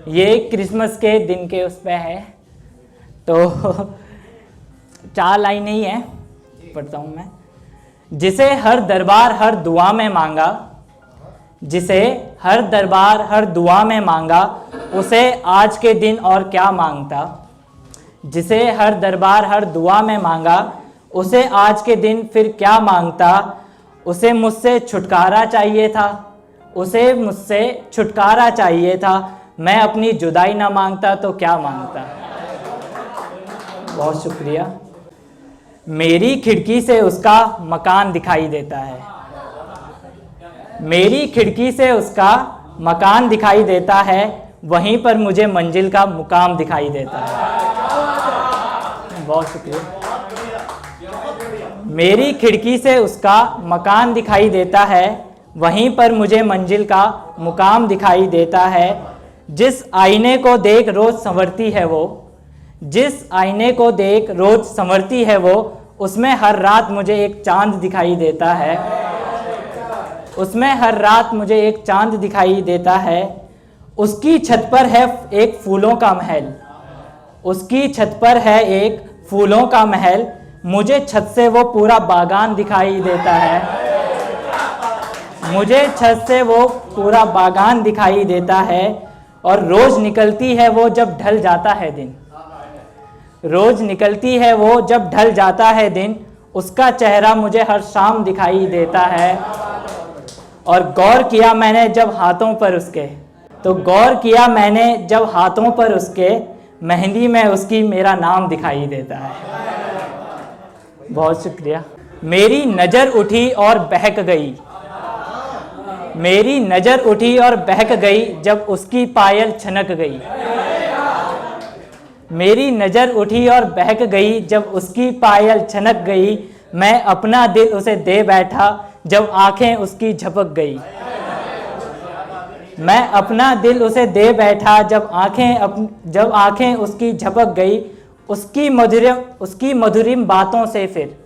ये क्रिसमस के दिन के उस पे है, तो 4 लाइनें ही हैं, पढ़ता हूँ मैं। जिसे हर दरबार हर दुआ में मांगा, जिसे हर दरबार हर दुआ में मांगा, उसे आज के दिन और क्या मांगता। जिसे हर दरबार हर दुआ में मांगा, उसे आज के दिन फिर क्या मांगता। उसे मुझसे छुटकारा चाहिए था, उसे मुझसे छुटकारा चाहिए था। मैं अपनी जुदाई ना मांगता तो क्या मांगता। बहुत शुक्रिया। मेरी खिड़की से उसका मकान दिखाई देता है, मेरी खिड़की से उसका मकान दिखाई देता है, वहीं पर मुझे मंजिल का मुकाम दिखाई देता है। बहुत शुक्रिया। मेरी खिड़की से उसका मकान दिखाई देता है, वहीं पर मुझे मंजिल का मुकाम दिखाई देता है। जिस आईने को देख रोज संवरती है वो, जिस आईने को देख रोज संवरती है वो, उसमें हर रात मुझे एक चांद दिखाई देता है, उसमें हर रात मुझे एक चांद दिखाई देता है। उसकी छत पर है एक फूलों का महल, उसकी छत पर है एक फूलों का महल, मुझे छत से वो पूरा बागान दिखाई देता है, मुझे छत से वो पूरा बागान दिखाई देता है। और रोज निकलती है वो जब ढल जाता है दिन, रोज निकलती है वो जब ढल जाता है दिन, उसका चेहरा मुझे हर शाम दिखाई देता है। और गौर किया मैंने जब हाथों पर उसके, तो गौर किया मैंने जब हाथों पर उसके, मेहंदी में उसकी मेरा नाम दिखाई देता है। बहुत शुक्रिया। मेरी नज़र उठी और बहक गई, मेरी नज़र उठी और बहक गई जब उसकी पायल छनक गई, मेरी नज़र उठी और बहक गई जब उसकी पायल छनक गई। मैं अपना दिल उसे दे बैठा जब आंखें उसकी झपक गई, मैं अपना दिल उसे दे बैठा जब आंखें उसकी झपक गई। उसकी मधुरिम बातों से फिर,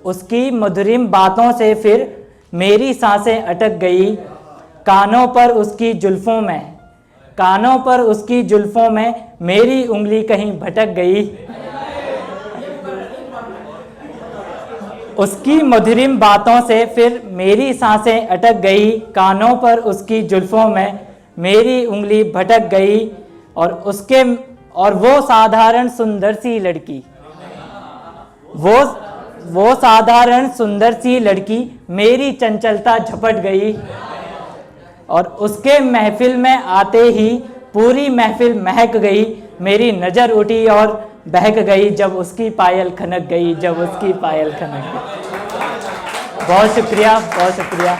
उसकी मधुरिम बातों से फिर मेरी सांसें अटक गई। कानों पर उसकी जुल्फों में, कानों पर उसकी जुल्फों में मेरी उंगली कहीं भटक गई। उसकी मधुरिम बातों से फिर मेरी सांसें अटक गई, कानों पर उसकी जुल्फों में मेरी उंगली भटक गई। और वो साधारण सुंदर सी लड़की, वो साधारण सुंदर सी लड़की मेरी चंचलता झपट गई। और उसके महफिल में आते ही पूरी महफिल महक गई। मेरी नज़र उठी और बहक गई जब उसकी पायल खनक गई, जब उसकी पायल खनक गई। बहुत शुक्रिया, बहुत शुक्रिया।